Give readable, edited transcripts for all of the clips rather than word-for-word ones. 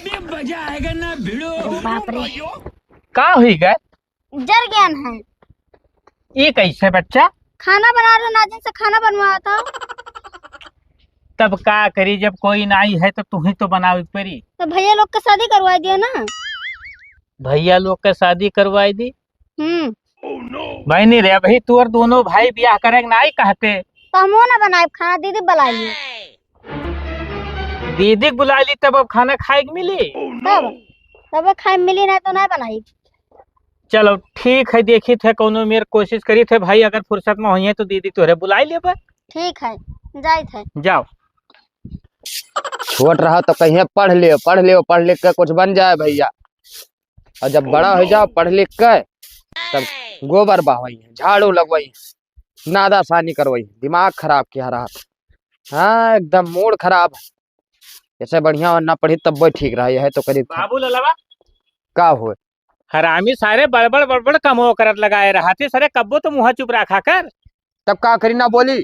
अभी मजा आएगा ना भिड़ो। बाप रे, का हुई गए? जर ज्ञान है। ये कैसे बच्चा? खाना बना रहे नाजिन से खाना बनवाया था। तब का करी, जब कोई नाई है तो तू ही तो बनावी परी। तो भैया लोग का शादी करवा दिया ना। भैया लोग का शादी करवाई दी। भाई नहीं रे भाई, तू और दोनों भाई ब्याह करेंगे नाई कहते। तो हम ना बनाए खाना, दीदी बुलाइए। दीदी बुला ली तब अब खाना खाए मिली। तब खाए मिली नहीं तो नहीं बनाई। चलो ठीक है, देखी थे कोनो मेरे कोशिश करी थे भाई, अगर फुर्सत में हुई है तो दीदी तोरे बुलाई ले। ठीक है, जाए थे। जाओ। छोट रहा तो कहीं पढ़ लियो, पढ़ लिख के कुछ बन जाए भैया। और जब बड़ा हो जाओ पढ़ लिख के, तब गोबर बहवाई, झाड़ू लगवाई, नादा सानी करवाई। दिमाग खराब किया रहा। हाँ एकदम मूड खराब। जैसे बढ़िया और ना पढ़ी तब वो ठीक रहा है तो करीब बाबू ललवा का हो। हरामी सारे बड़बड़ बड़बड़ कमो करत लगाए रहते सरे, कब्बो तो मुँह चुप रखा कर। तब का करी ना बोली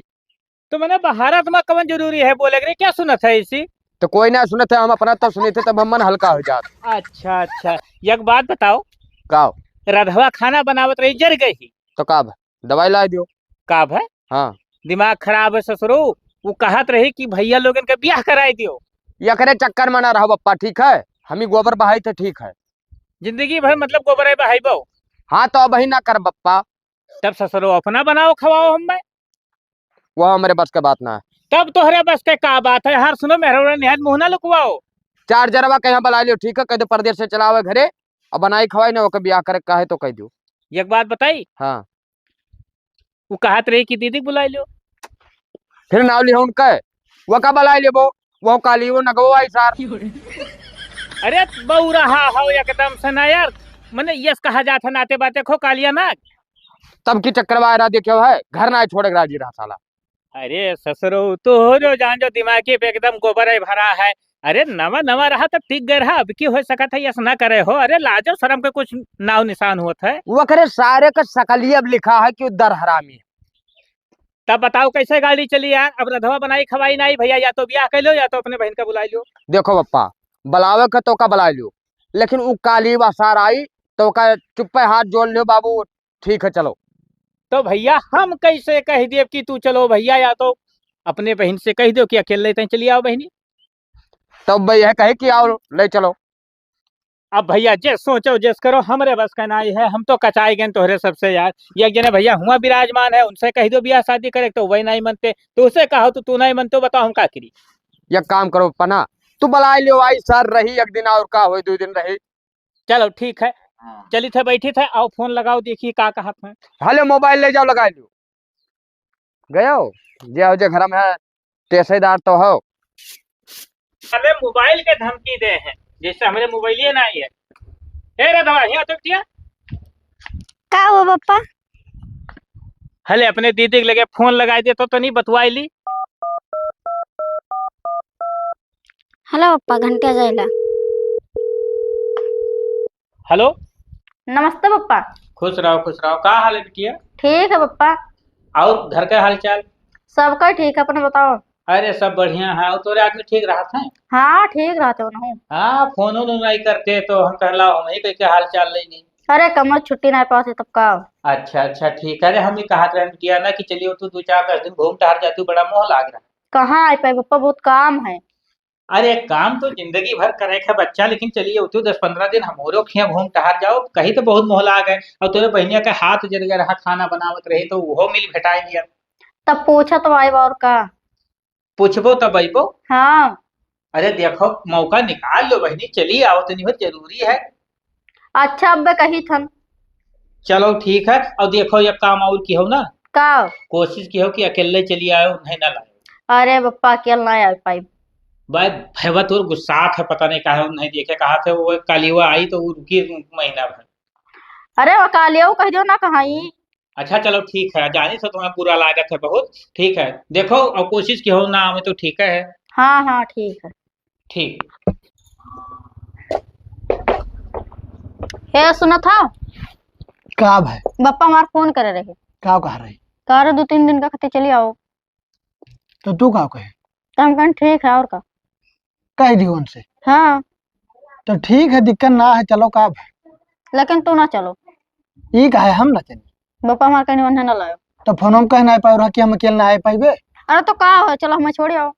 तो मैंने बहारत में कवन जरूरी है बोले रे, क्या सुनत है इसी? तो कोई ना सुने थे, हम अपना तब सुने थे तब हम मन हल्का हो जात। अच्छा अच्छा, एक बात बताओ, का रधवा खाना बनावत रही जर गई तो का दवाई ला दियो। का है? हाँ दिमाग खराब है ससुरो। वो कहत रही कि भैया लोगन के ब्याह कराई दियो। यकरे चक्कर में ना रहो बप्पा, ठीक है? हम ही गोबर बहाई थे, ठीक है? जिंदगी भर मतलब गोबर बहाइबो। हाँ तो अब ही ना कर बप्पा। तब ससुरो अपना बनाओ खवाओ हम में। वो हमारे बस के बात ना है। तब तोहरे बस के का बात है? हर सुनो मेहरा निहायत मुँह ना लुकवाओ। चार जरवा कहीं बुला लियो, ठीक है? कह दो परदेश से चलावे घरे और बनाई खवाई ना, वो ब्याह करे कहे तो कह दो। एक बात बताई, हाँ वो कहत रही कि दीदी बुलाई लो। फिर नाव लिया उनका, वो का बुला लियो, वो काली वो नगो आई सार। अरे बहु रहा हो एकदम से ना यार, मैंने यस कहा जाता नाते बाते खो कालिया नाग। तब की चक्कर वायरा देखो है, घर ना छोड़े राजी रहा साला। अरे ससुरो तो हो जो जान जो दिमागी पे एकदम गोबर है भरा है। अरे नवा नवा रहा तब ठीक गए रहा, अब की हो सकता है यस ना करे हो? अरे लाजो शर्म के कुछ नाव निशान होता है। वो करे सारे का सकली अब लिखा है कि दर हरामी है। तब बताओ कैसे गाड़ी चली यार? अब रधवा बनाई खवाई नहीं भैया, या तो ब्याह कर लो या तो अपने बहन का बुला लो। देखो बप्पा, बुलावे का तो का बुला लियो, लेकिन वो काली वसार आई तो का चुप्पे हाथ जोड़ लियो बाबू, ठीक है चलो। तो भैया हम कैसे कह दिए कि तू चलो भैया, या तो अपने बहन से कह दो कि अकेले तय चली आओ बहनी। तब भैया कहे कि आओ ले चलो। अब भैया जिस सोचो जिस करो, हमरे बस का नाई है, हम तो कचाई गए तोहरे सबसे यार। ये जने भैया हुआ विराजमान है, उनसे कह दो ब्याह शादी करे तो वही नहीं मनते, तो उसे कहो तो तू नहीं मनते, बताओ हम का करी? एक काम करो पना, तू बुला लियो, आई सर रही एक दिन और का हो 2 दिन रही। चलो ठीक है, चली थे बैठी थे, आओ फोन लगाओ देखिए का कहा था। हाले मोबाइल ले जाओ लगा लियो। गयो जे घर में है तेसेदार तो हो। हमें मोबाइल के धमकी दे हैं, जैसे हमारे मोबाइल ये नहीं है। हे रे दवा यहाँ तो किया का हो पप्पा? हले अपने दीदी के लगे फोन लगाई दे तो नहीं बतवाई ली। हेलो पप्पा, घंटिया जाइला। हेलो, नमस्ते पप्पा। खुश रहो, का हाल है बिटिया? ठीक है पप्पा। और घर का हाल चाल? सबका ठीक है, अपने बताओ। अरे सब बढ़िया है। और तोरे आदमी ठीक रहा था? हाँ ठीक रहते हो ना। हाँ, फोन नहीं करते तो हम कहला हम ही के हाल चाल लेंगे। अरे कमर छुट्टी नहीं पाते तब का। अच्छा अच्छा ठीक है। अरे हम ही कहा किया ना कि चलिए तू 2-4-10 दिन घूम टहर जाती, बड़ा मोह लाग रहा। कहाँ आ पाए पप्पा, बहुत काम है। अरे काम तो जिंदगी भर करे है बच्चा, लेकिन चलिए तू 10-15 दिन हमोरो खिया घूम टहर जाओ, कहीं तो बहुत मोह लाग है। और तेरे बहनिया का हाथ जल गया रहा, खाना बनावत रही तो वो मिल भेटाएंगे। तब पूछा तो आए और का। पूछबो तब अबो। हाँ। अरे देखो मौका निकाल लो बहनी, चलिए आओ तो नहीं बहुत जरूरी है। अच्छा अब कही थन। चलो ठीक है। और देखो ये काम और की हो ना, का कोशिश की हो कि अकेले चली आयो, नहीं ना लाओ। अरे पप्पा अकेले नहीं आ पाई। भाई भैया तो गुस्सा है, पता नहीं कहा नहीं देखे, कहा थे वो कालीवा आई तो वो रुकी महीना भर। अरे वो कालिया कह दो ना कहाँ। अच्छा चलो ठीक है, जाने से तुम्हें बुरा लागत है बहुत। ठीक है देखो और कोशिश की हो ना आवे तो ठीक है। हाँ हाँ ठीक है। ठीक। हे सुना था का भाई? पप्पा हमारा फोन करे रहे। का कह रही? कह रहे 2-3 दिन का खते चली आओ। तो तू का कहे? तो हम कहें ठीक है और का कह दियो उनसे। हाँ। तो ठीक है, दिक्कत ना है, चलो का लेकिन तू ना चलो। ई का है हम ना चली। बप्पा हमार कहीं वन्हे ना लायो। तो फोन हम कह ना पाए रहा कि हम अकेले ना आए पाइबे। अरे तो का हो, चलो हमें छोड़ आओ।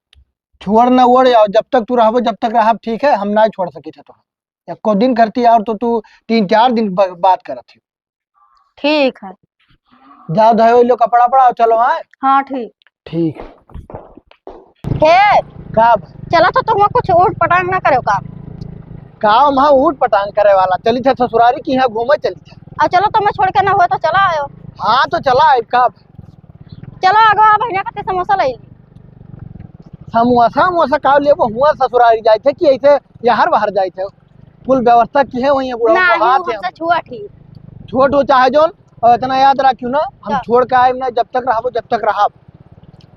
छोड़ ना ओढ़ आओ, जब तक तू रहबो जब तक रहब, ठीक है, हम ना छोड़ सकी थे तो। एको दिन करती और तो तू 3-4 दिन बात करत थी। ठीक है। जाओ धो लो कपड़ा पड़ा चलो। हाँ ठीक। ठीक हे का चला तो तुम कुछ ऊट पटांग ना करो का। काम हाँ ऊट पटांग करे वाला चली थे ससुरारी की यहाँ घूमे चली थे। अब चलो तुम्हें छोड़ के ना हुआ तो चला आयो। हाँ तो चला आए का चलो आगो भैया कते समोसा ले ली। समोसा मोसा का लेबो हुआ ससुरारी जाए थे कि ऐसे यार बाहर जाए थे। कुल व्यवस्था की है वहीं बुढ़ा ना को हाथ है हमसे छुआ ठीक। छोट हो चाहे जोन और इतना याद रखियो ना हम क्या? छोड़ के आए ना जब तक रहबो जब तक रहब।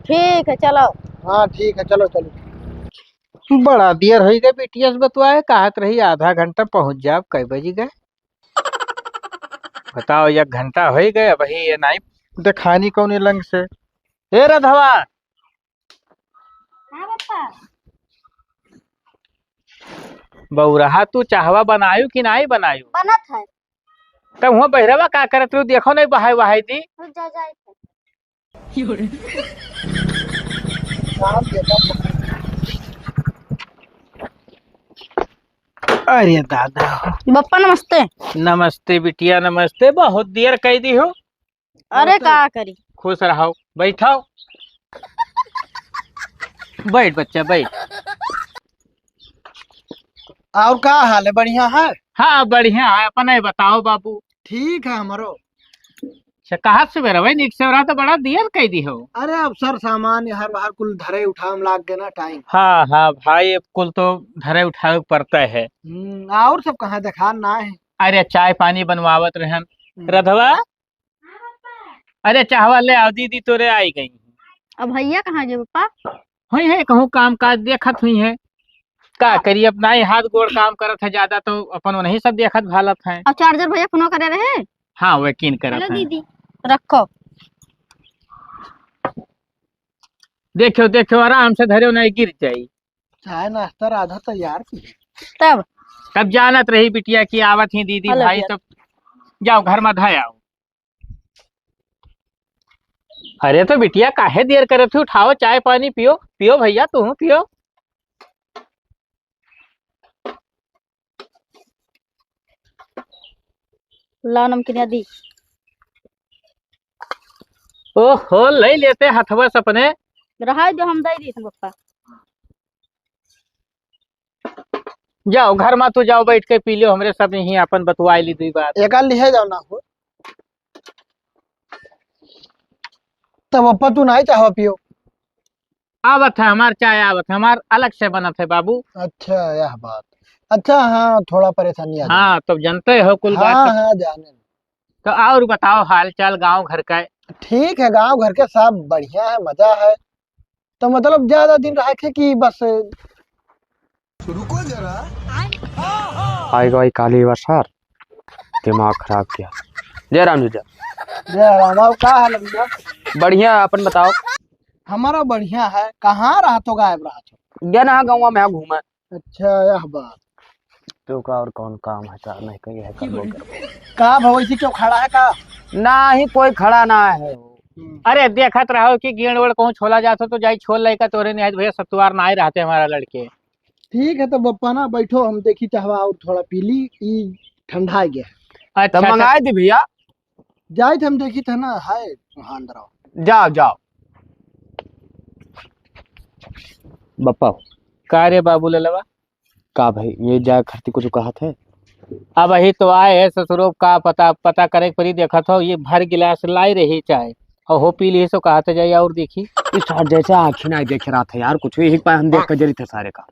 ठीक है चलो। हाँ ठीक है चलो चलो। बड़ा देर हो गए बीटीएस बतवाए कहत रही आधा घंटा पहुंच जाब कई बजे गए बताओ 1 घंटा हो गए वही ये नहीं दिखानी कौन लंग से। हे रधवा हां बप्पा बौरहा तू चाहवा बनायू कि नहीं बनायू बनत है। तब हुआ बहरवा का करत रहो देखो नहीं बहाई वहाई दी। रुक जा जाए। अरे दादा बप्पा नमस्ते। नमस्ते बिटिया नमस्ते बहुत देर कह दी हो। अरे का करी। खुश रहो बैठो बैठ बच्चा बैठ। और का हाल है बढ़िया है। हाँ बढ़िया है अपने बताओ बाबू। ठीक है हमारो। अच्छा कहा से बेरा भाई नीक से रहा तो बड़ा देर कह दी हो। अरे अब सर सामान हर बाहर कुल धरे उठाम लाग गए ना टाइम। हाँ हाँ भाई अब कुल तो धरे उठाए पड़ता है। और सब कहाँ देखा ना है। अरे चाय पानी बनवावत रहन रधवा। अरे चाहवा ले आओ दीदी तोरे आई गई। अब भैया कहाँ गए बप्पा। हुई है कहूँ काम काज देखत हुई है का करी अपना ही हाथ गोड़ काम करत है ज्यादा तो अपन वही सब देखत भालत है। अब चार्जर भैया फोन करे रहे। हाँ वो यकीन करत हेलो है। दीदी रखो। देखो देखो आराम से धरे नहीं गिर जाई। चाय नाश्ता राधा तैयार की। तब तब जानत रही बिटिया की आवत ही दीदी हेलो भाई भैया। तब जाओ घर में धाय आओ। अरे तो बिटिया काहे देर करे थी उठाओ चाय पानी पियो पियो भैया तू पियो। ला नमकीन दी। ओहो ले लेते हथवा सपने। रहा जो हम दे दी थे बप्पा। जाओ घर में तू जाओ बैठ के पी लो हमरे सब यही अपन बतवाई ली दुई बात। एक लिहे जाओ ना हो तब अपा तू नहीं चाहो पियो। आवत है हमार चाय आवत है हमार अलग से बनत है बाबू। अच्छा यह बात। अच्छा हाँ थोड़ा परेशानी आ हाँ तब जानते हो कुल हाँ बात। हाँ जाने। तो और बताओ हाल चाल गांव घर का। ठीक है गांव घर के सब बढ़िया है मजा है। तो मतलब ज्यादा दिन रखे कि बस आई गई काली बरसात दिमाग खराब किया। जय राम जी जय राम। अब का हाल है भैया? बढ़िया अपन बताओ। हमारा बढ़िया है। कहाँ रहा तो गायब रहा तो। गया ना गाँव में घूमा। अच्छा यह बात। तो का और कौन काम है चार नहीं कही है का भवैसी क्यों खड़ा है का। ना ही कोई खड़ा ना है। अरे देखत रहो कि गेड़ वेड़ कहूँ छोला जाता तो जाई छोल लेकर तोरे नहीं भैया सत्तुआर ना ही रहते हमारा लड़के। ठीक है तो बप्पा ना बैठो हम देखी चाहवा और थोड़ा पी ली ई ठंडा गया है। अच्छा तब मंगाए दी भैया। जाए थे हम देखी था ना है हाँ अंदर। जाओ जाओ बप्पा। का रे बाबू ललवा। का भाई ये जाए खर्ची कुछ कहा थे। अब वही तो आए है ससुरो का पता पता करे परी देखा था ये भर गिलास लाई रही चाय और हो पी ली सो कहा था जाइए और देखी। इस जैसे आँखें नहीं देख रहा था यार कुछ भी एक पाए हम देख कर जरी थे सारे का।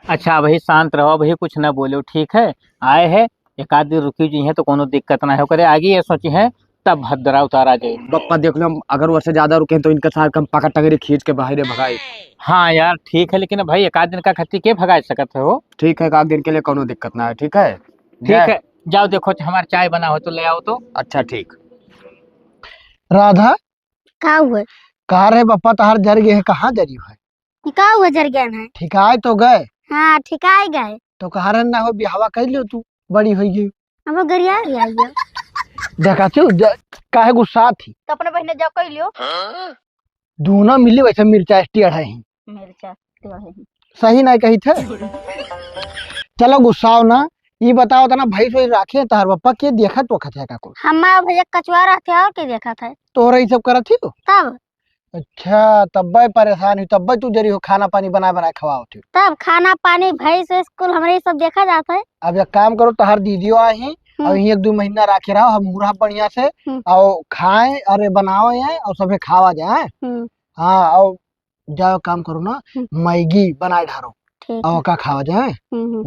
अच्छा वही शांत रहो वही कुछ ना बोलो ठीक है। आए है एक आध दिन रुकी जी है तो कोनो दिक्कत ना हो करे आगे ये सोची है तब भद्रा उतारा जाए। बप्पा देख लो अगर वैसे ज्यादा रुके तो इनके साथ हम पकड़ टगरी खींच के बाहर भगाए। हाँ यार ठीक है लेकिन भाई एक आध दिन का खत्ती के भगा सकते हो। ठीक है एक दिन के लिए कोनो दिक्कत ना है। ठीक है ठीक है जाओ देखो हमारा चाय बना हो तो ले आओ तो। अच्छा ठीक। राधा का हुआ। कहा रहे बप्पा तहार जर गए है कहाँ जरी है। का हुआ जर गया है। ठिकाए तो गए हाँ ठिकाए गए। तो कारण ना हो बिहावा कर लियो तू बड़ी हो गई हम गरिया रिया लियो देखा तू काहे गुस्सा थी तो अपने बहने जाओ कह लियो दोनों मिले वैसे मिर्चा टेढ़ है मिर्चा तो है सही नहीं कही थे चलो गुस्सा हो ना ये बताओ तना भाई सोई राखे तार पप्पा के देखा तो खते का को हमारा भैया कचुआ रहते और के देखा था तोरा ये सब करत थी तो तब अच्छा तब भाई परेशान हुई तब तू जरी हो खाना पानी बना खवाओ थी तब खाना पानी भाई से स्कूल हमारे सब देखा जाता है अब एक काम करो तहार दीदियों आई और यही 1-2 महीना राखे रहो हम मुरा बढ़िया से और खाए अरे बनाओ यहाँ और सबे खावा जाए हाँ और जाओ काम करो ना मैगी बनाए ढारो और का खावा जाए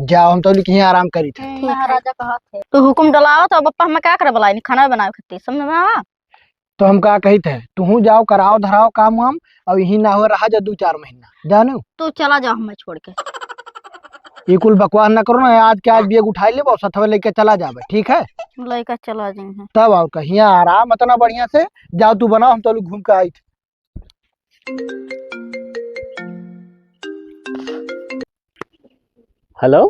जाओ हम तो लिखी आराम करी थे महाराजा कहा थे तो हुकुम डलाओ तो बप्पा हमें क्या करे बुलाई खाना बनाए खाती समझ में आवा तो हम का कही थे तू जाओ कराओ धराओ काम वाम और यही ना हो रहा जा 2-4 महीना जानो तू चला जाओ हमें छोड़ के ये कुल बकवास ना करो ना आज के आज बेग उठाई ले सथवे लेके चला जावे ठीक है लड़का चला जाए तब और कहीं आराम इतना बढ़िया से जाओ तू बनाओ हम तो घूम के आई थे हेलो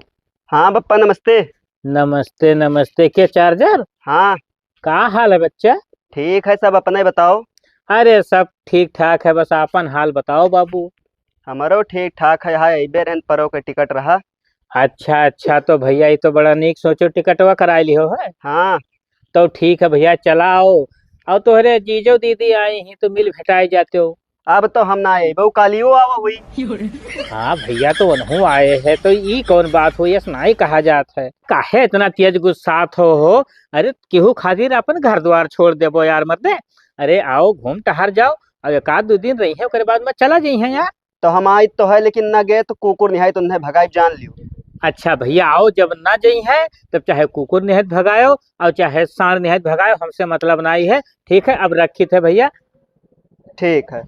हाँ पप्पा नमस्ते। नमस्ते नमस्ते के चार्जर हाँ का हाल है बच्चा ठीक है सब अपना ही बताओ। अरे सब ठीक ठाक है बस आपन हाल बताओ बाबू हमारो ठीक ठाक है यहाँ अबे रेन परो के टिकट रहा। अच्छा अच्छा तो भैया ये तो बड़ा नीक सोचो टिकटवा करा लियो है हाँ तो ठीक है भैया चलाओ और तोहरे जीजो दीदी आई ही तो मिल भेटाई जाते हो अब तो हम ना आए बहु कालियो आवा हुई। हाँ भैया तो उन्हों आए हैं तो ये कौन बात हुई ऐसा नहीं कहा जाता है काहे इतना तेज गुस्सात हो अरे केहू खातिर अपन घर द्वार छोड़ देबो यार मत दे अरे आओ घूम टहर जाओ और 1-2 दिन रही है उसके बाद में चला जाई है यार तो हम आई तो है लेकिन न गए तो कुकुर निहाई तो उन्हें भगाई जान लियो। अच्छा भैया आओ जब ना जाई है तब चाहे कुकुर निहत भगायो और चाहे सांड निहत भगायो हमसे मतलब नहीं है ठीक है अब रखी थे भैया ठीक है।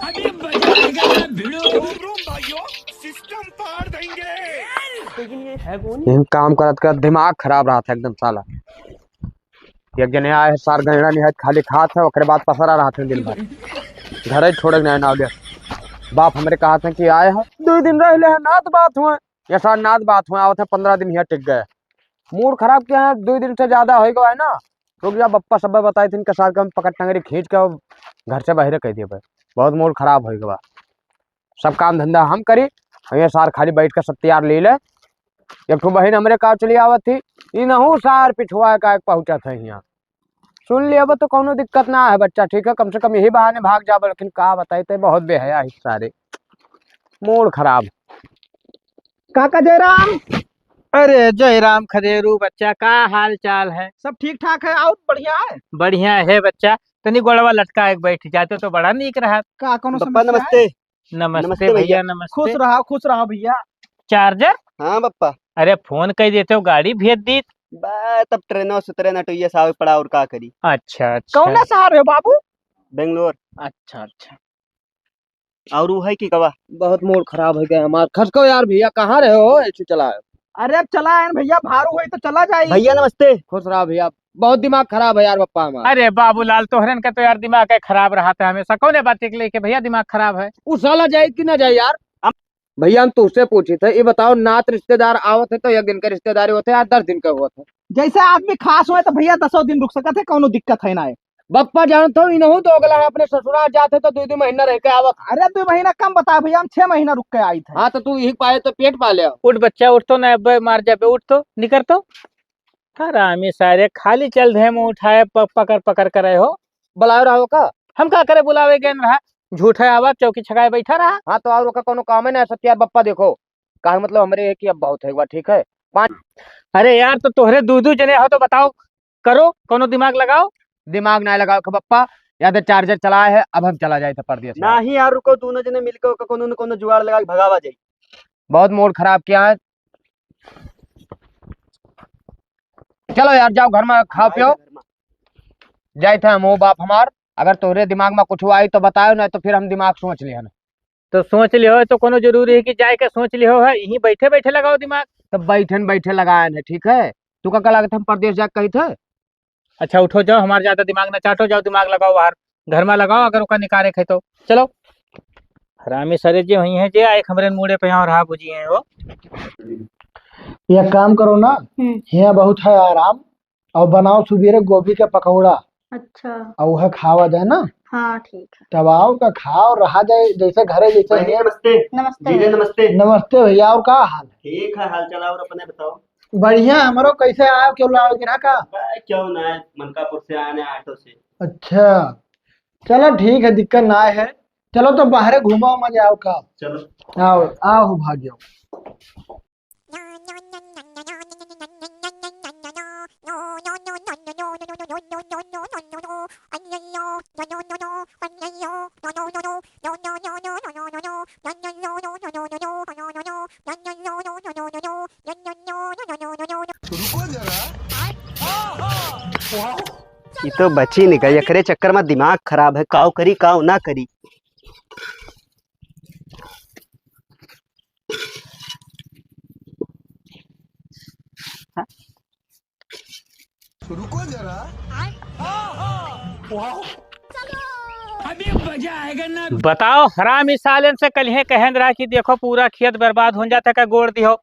अभी मजा आएगा ना भिड़ो काम करत करत दिमाग खराब रहा था एकदम साला एक जने आए सार गणना निहायत खाली खात है ओकरे बाद पसरा रहा था दिन भर घर ही छोड़ ना ना बाप हमरे कहा था कि आए हैं 2 दिन रह ले नात बात हुआ ये सार नात बात हुआ आवत है 15 दिन यहाँ टिक गए मूड खराब किया है 2 दिन से ज्यादा हो गया है ना रुक जा बप्पा सब बताए थे इनके साथ हम पकड़ टंगरी खींच के घर से बाहर कह दिए भाई बहुत मूड खराब हो गया सब काम धंधा हम करी ये सार खाली बैठ कर सब तैयार ले ले एक तो बहन हमरे का चली आवत थी इनहू सार पिछुआ का पहुंचा था यहाँ सुन लिया तो कोनो दिक्कत ना है बच्चा ठीक है कम से कम यही बहाने भाग जाब लेकिन का बताई थे बहुत बेहया सारे मूड खराब काका जयराम अरे जय राम खदेरू बच्चा का हाल चाल है सब ठीक ठाक है और बढ़िया है बढ़िया है बच्चा तनी गोड़वा लटका एक बैठ जाते तो बड़ा नीक रहा का कोनो पप्पा समस्या है? नमस्ते। नमस्ते भैया नमस्ते खुश रहो भैया चार्जर हाँ पप्पा अरे फोन कर देते हो गाड़ी भेज दी तब ट्रेनों सुतरे न तो ये साव पड़ा और का करी। अच्छा अच्छा कौन शहर है बाबू बेंगलोर। अच्छा अच्छा और वो है कि कवा बहुत मूड खराब हो गया हमारा खसको यार भैया कहाँ रहे हो ऐसे चला अरे अब चला है भैया भारू हुई तो चला जाए भैया नमस्ते। खुश रहा भैया बहुत दिमाग खराब है यार पप्पा हमारा अरे बाबूलाल तोहरन का तो यार दिमाग खराब रहा था हमेशा कौन बात के लेके भैया दिमाग खराब है उस साला जाए कि ना जाए यार भैया हम तुझसे पूछे थे ये बताओ नात रिश्तेदार आवत है तो 1 दिन के रिश्तेदारी होते हैं 10 दिन का हुआ था जैसे आदमी खास हुए तो भैया 10 दिन रुक सकते कोनो दिक्कत है ना बप्पा जानते हो इनहू तो अगला है अपने ससुराल जाते तो 2 महीना रह के आवत अरे 2 महीना कम बताया भैया हम 6 महीना रुक के आई थे हाँ तो तू यही पाए तो पेट पाले उठ बच्चा उठ तो ना अब मार जाबे उठ तो निकर तो हरामी सारे खाली चल धे मुंह उठाए पकड़ पकड़ करे हो बुलाओ रहो का हम का करे बुलावे गए रहा झूठा आवा चौकी छकाए बैठा रहा हाँ तो और का कोनो काम है ना सत्या बप्पा देखो कहा मतलब हमारे है कि अब बहुत है एक बार ठीक है 5 अरे यार तो तोहरे 2 जने हो तो बताओ करो कोनो दिमाग लगाओ दिमाग ना लगाओ का बप्पा या तो चार्जर चलाए है अब हम चला जाए था परदेश ना ही यार रुको दोनों जने मिलकर कोनो न कोनो जुगाड़ लगा के भगावा जाई। बहुत मूड खराब किया है चलो यार जाओ घर में खाओ पियो जाए थे हम बाप हमार अगर तोहरे दिमाग में कुछ हुआ आई तो बताओ ना तो फिर हम दिमाग सोच लिया ना तो सोच लियो तो कोनो जरूरी है कि जाए के सोच लियो है, यहीं बैठे बैठे लगाओ दिमाग। तब बैठन बैठे लगाए हैं, ठीक है। तू का लगा हम परदेश जाके कही थे। अच्छा उठो जाओ, हमारे ज्यादा दिमाग ना चाटो, जाओ दिमाग लगाओ बाहर घर में लगाओ, अगर ओका निकारे खे तो चलो। हरामी सरे जे वही है जे आए हमरे मुड़े पे यहाँ रहा बुझी है वो। एक काम करो ना, यहाँ बहुत है आराम, और बनाओ सुबेरे गोभी के पकौड़ा, अच्छा और वह खावा जाए ना। हाँ ठीक है। तब आओ का खाओ रहा जाए जैसे घरे जैसे बहनी है। नमस्ते। नमस्ते जीजे नमस्ते। नमस्ते भैया, और का हाल है? ठीक है, हाल चाल और अपने बताओ। बढ़िया। हमारो कैसे आए, क्यों लाओ गिरा का? क्यों ना है, मनकापुर से आने ऑटो से। अच्छा चलो ठीक है, दिक्कत ना है। चलो तो बाहर घूमो, मजा आओ का। चलो आओ आओ भाग्यो। ये तो बची नहीं गई, एकरे चक्कर में दिमाग खराब है, काव करी काव ना करी। अभी मजा आएगा ना। बताओ हराम इस सालन से कल है कहन रहा कि देखो पूरा खेत बर्बाद हो जाता का गोड़ दियो।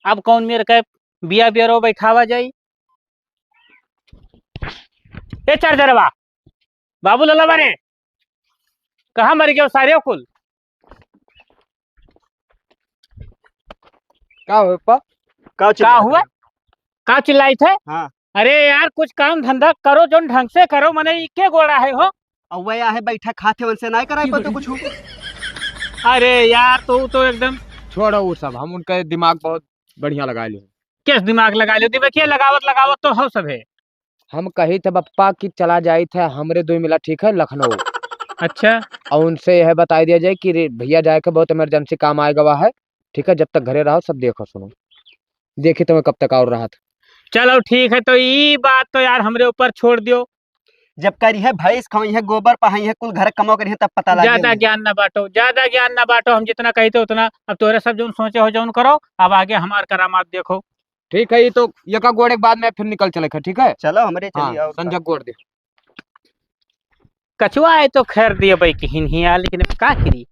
अब कौन मेरे के बिया बियरो बैठावा जाई। ए चार्जरवा बाबू लला बारे कहाँ मर गयो सारे कुल। क्या हुआ पा? क्या हुआ, का चिल्लाई थे? हाँ। अरे यार कुछ काम धंधा करो जो ढंग से करो, मने के गोड़ा है हो। और वह है बैठा खाते उनसे नहीं कराए पर तो कुछ। अरे यार तो एकदम छोड़ो वो सब, हम उनका दिमाग बहुत बढ़िया लगा लिए। किस दिमाग लगा लो देखिए, लगावत तो हो सब है। हम कही थे पप्पा की चला जाए थे हमरे दो मिला, ठीक है, लखनऊ। अच्छा और उनसे यह बता दिया जाए कि भैया जाए के बहुत इमरजेंसी काम आएगा वह है, ठीक है। जब तक घरे रहो सब देखो सुनो, देखी तुम्हें कब तक और रहा था। चलो ठीक है, तो ये बात तो यार हमरे ऊपर छोड़ दियो। जब करी है भैंस खाई है, गोबर पहाई है, कुल घर कमाओ करी है, तब पता लगे। ज्यादा ज्ञान ना बांटो, ज्यादा ज्ञान ना बांटो, हम जितना कहते उतना। अब तोरे सब जो सोचे हो जो करो, अब आगे हमार करामात देखो। ठीक है, ये तो ये का गोड़े के बाद में फिर निकल चले, ठीक है। चलो हमारे हाँ, चलिए आओ। संजय गोड़ दे। कछुआ है तो खैर दिए भाई कि हिन हिया, लेकिन का करी।